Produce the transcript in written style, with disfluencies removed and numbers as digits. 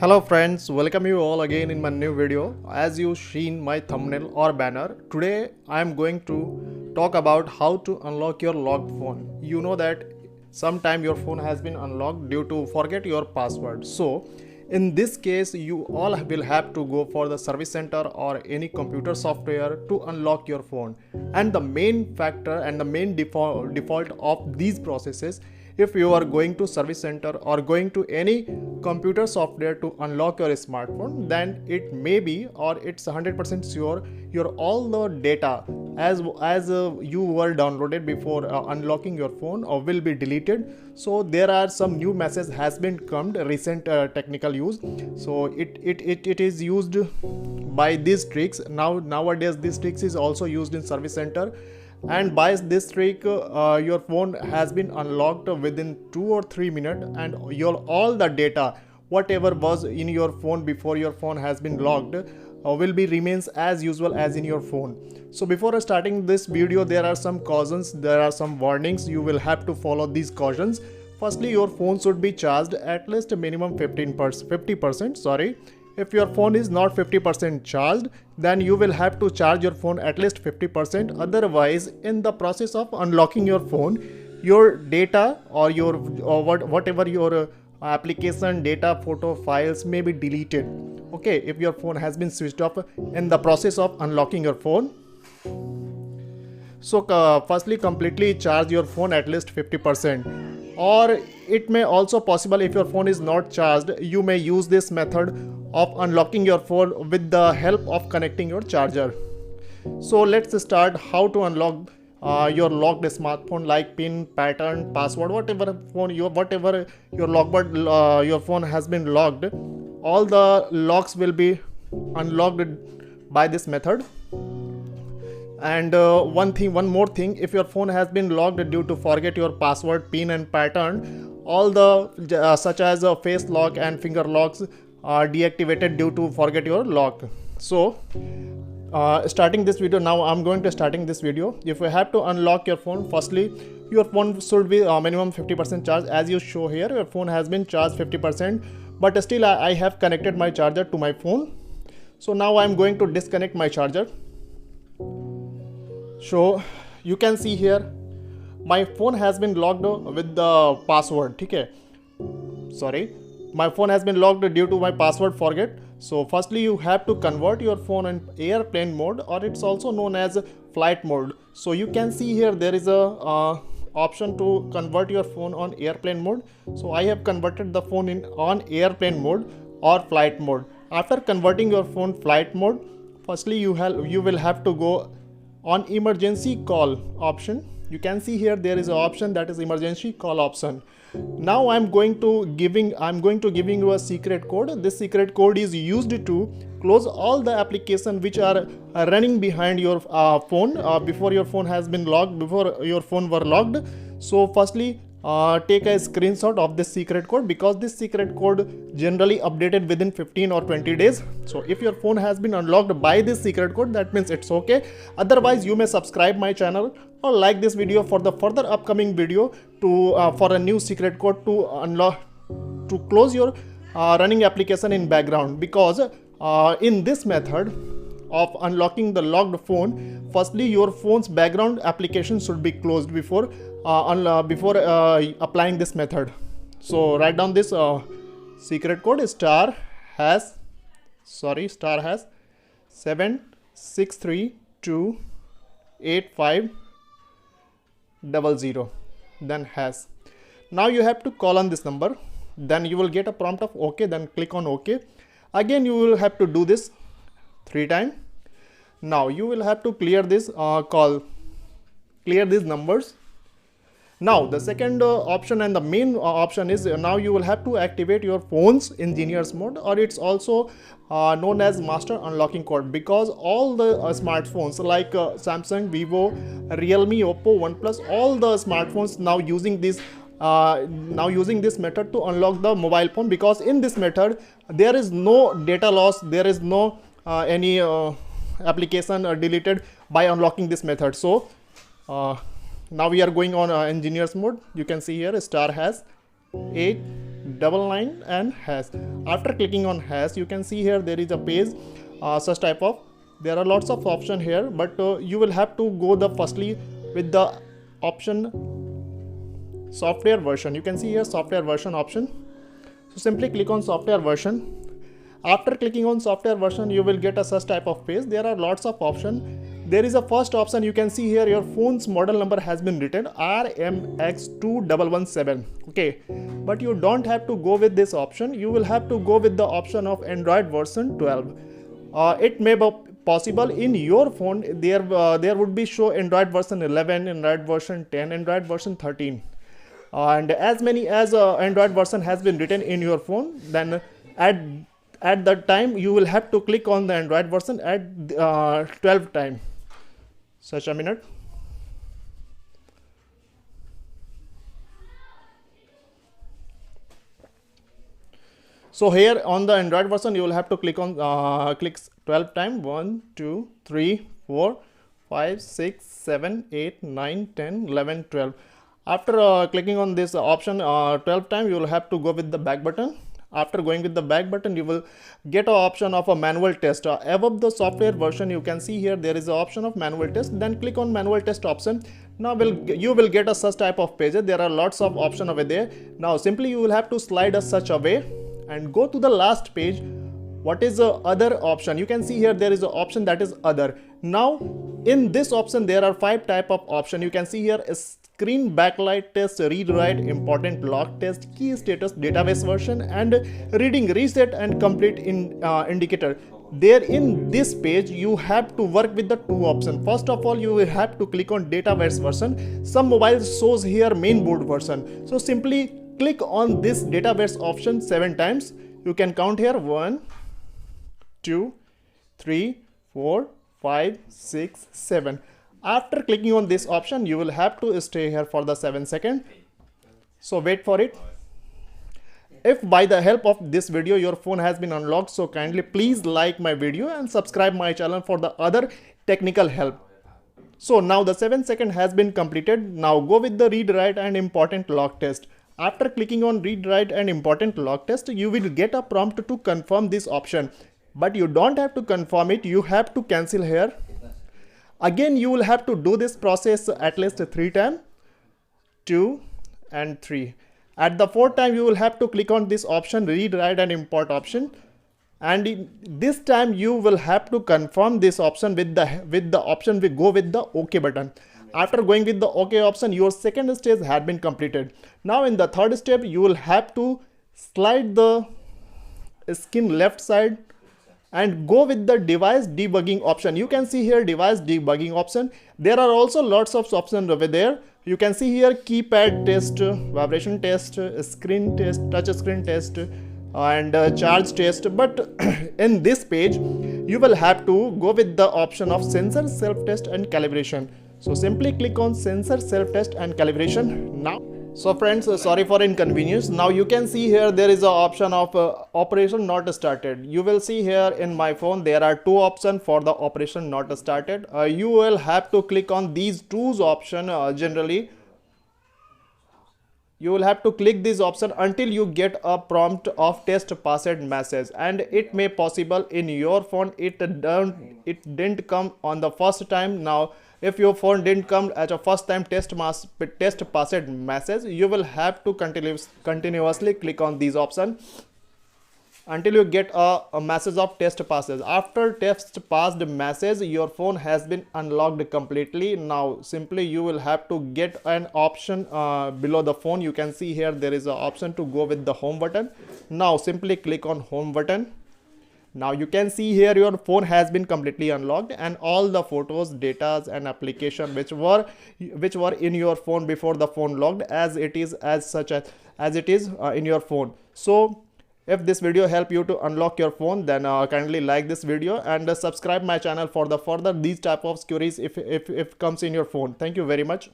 Hello friends, welcome you all again in my new video. As you seen my thumbnail or banner, today I am going to talk about how to unlock your locked phone. You know that sometime your phone has been unlocked due to forget your password. So in this case, you all will have to go for the service center or any computer software to unlock your phone. And the main factor and the main default of these processes, if you are going to service center or going to any computer software to unlock your smartphone, then it may be or it's 100% sure your all the data as you were downloaded before unlocking your phone or will be deleted. So there are some new message has been come recent technical use. So it is used by these tricks. Nowadays this tricks is also used in service center, and by this trick your phone has been unlocked within 2 or 3 minutes, and your all the data whatever was in your phone before your phone has been locked will be remains as usual as in your phone. So before starting this video, there are some cautions, there are some warnings. You will have to follow these cautions. Firstly, your phone should be charged at least a minimum 50%. Sorry, if your phone is not 50% charged, then you will have to charge your phone at least 50%. Otherwise, in the process of unlocking your phone, your data or whatever your application data, photo files may be deleted. Okay, if your phone has been switched off in the process of unlocking your phone. So firstly, completely charge your phone at least 50%. Or it may also possible, if your phone is not charged, you may use this method of unlocking your phone with the help of connecting your charger. So let's start how to unlock your locked smartphone, like pin, pattern, password, whatever your locked your phone has been locked. All the locks will be unlocked by this method. And one more thing, if your phone has been locked due to forget your password, pin and pattern, all the such as face lock and finger locks are deactivated due to forget your lock. So starting this video, now I'm going to starting this video. If you have to unlock your phone, firstly your phone should be minimum 50% charged. As you show here, your phone has been charged 50%, but still I have connected my charger to my phone. So now I'm going to disconnect my charger. So you can see here my phone has been locked with the password. Okay, sorry, my phone has been locked due to my password forget. So firstly you have to convert your phone in airplane mode, or it's also known as flight mode. So you can see here there is a option to convert your phone on airplane mode. So I have converted the phone in on airplane mode or flight mode. After converting your phone flight mode, firstly you will have to go on emergency call option. You can see here there is an option that is emergency call option. Now I'm going to giving you a secret code. This secret code is used to close all the applications which are running behind your phone before your phone has been locked, before your phone were locked. So firstly take a screenshot of this secret code, because this secret code generally updated within 15 or 20 days. So if your phone has been unlocked by this secret code, that means it's okay. Otherwise you may subscribe my channel or like this video for the further upcoming video to for a new secret code to unlock, to close your running application in background. Because in this method of unlocking the locked phone, firstly your phone's background application should be closed before applying this method. So write down this secret code: star has 76328500, then has. Now you have to call on this number, then you will get a prompt of OK, then click on OK. Again you will have to do this 3 times. Now you will have to clear this clear these numbers. Now the second option and the main option is now you will have to activate your phone's engineer's mode, or it's also known as master unlocking code, because all the smartphones like Samsung, Vivo, Realme, Oppo, OnePlus, all the smartphones now using this method to unlock the mobile phone. Because in this method there is no data loss, there is no any application deleted by unlocking this method. So now we are going on engineers mode. You can see here star has 8 #9 and hash. After clicking on hash, you can see here there is a page such type of, there are lots of options here, but you will have to go the firstly with the option software version. You can see here software version option. So simply click on software version. After clicking on software version, you will get a such type of page. There are lots of options. There is a first option. You can see here your phone's model number has been written RMX2117. Okay, but you don't have to go with this option. You will have to go with the option of Android version 12. It may be possible in your phone there would be show Android version 11, Android version 10, Android version 13, and as many as Android version has been written in your phone, then at that time you will have to click on the Android version at 12 time. Such a minute. So here on the Android version, you will have to click on click 12 time. 1, 2, 3, 4, 5, 6, 7, 8, 9, 10, 11, 12. After clicking on this option 12 time, you will have to go with the back button. After going with the back button, you will get an option of a manual test. Above the software version, you can see here there is an option of manual test. Then click on manual test option. Now you will get a such type of page. There are lots of options over there. Now simply you will have to slide such a way and go to the last page. What is the other option? You can see here there is an option that is other. Now in this option there are 5 type of option. You can see here is screen backlight test, read write, important log test, key status, database version, and reading reset and complete indicator. There in this page you have to work with the 2 options. First of all, you will have to click on database version. Some mobiles shows here mainboard version. So simply click on this database option 7 times. You can count here 1, 2, 3, 4, 5, 6, 7. After clicking on this option, you will have to stay here for the 7 seconds. So wait for it. If by the help of this video your phone has been unlocked, so kindly please like my video and subscribe my channel for the other technical help. So now the 7 seconds has been completed. Now go with the read write and important log test. After clicking on read write and important log test, you will get a prompt to confirm this option. But you don't have to confirm it. You have to cancel here. Again, you will have to do this process at least 3 times, 2 and 3. At the 4th time, you will have to click on this option, read, write and import option. And this time you will have to confirm this option with the option we go with the OK button. After going with the OK option, your second stage had been completed. Now in the 3rd step, you will have to slide the screen left side and go with the device debugging option. You can see here device debugging option. There are also lots of options over there. You can see here keypad test, vibration test, screen test, touch screen test, and charge test. But in this page, you will have to go with the option of sensor self-test and calibration. So simply click on sensor self-test and calibration now. So friends, sorry for inconvenience. Now you can see here there is an option of operation not started. You will see here in my phone there are 2 options for the operation not started. You will have to click on these 2 options generally. You will have to click this option until you get a prompt of test passed message, and it may possible in your phone it didn't come on the first time. Now if your phone didn't come at a first time test passed message, you will have to continuously click on these options until you get a message of test passes. After test passed message, your phone has been unlocked completely. Now simply you will have to get an option below the phone. You can see here there is an option to go with the home button. Now simply click on home button. Now you can see here your phone has been completely unlocked, and all the photos, data and application which were in your phone before the phone locked as it is in your phone. So if this video helped you to unlock your phone, then kindly like this video and subscribe my channel for the further these type of queries if comes in your phone. Thank you very much.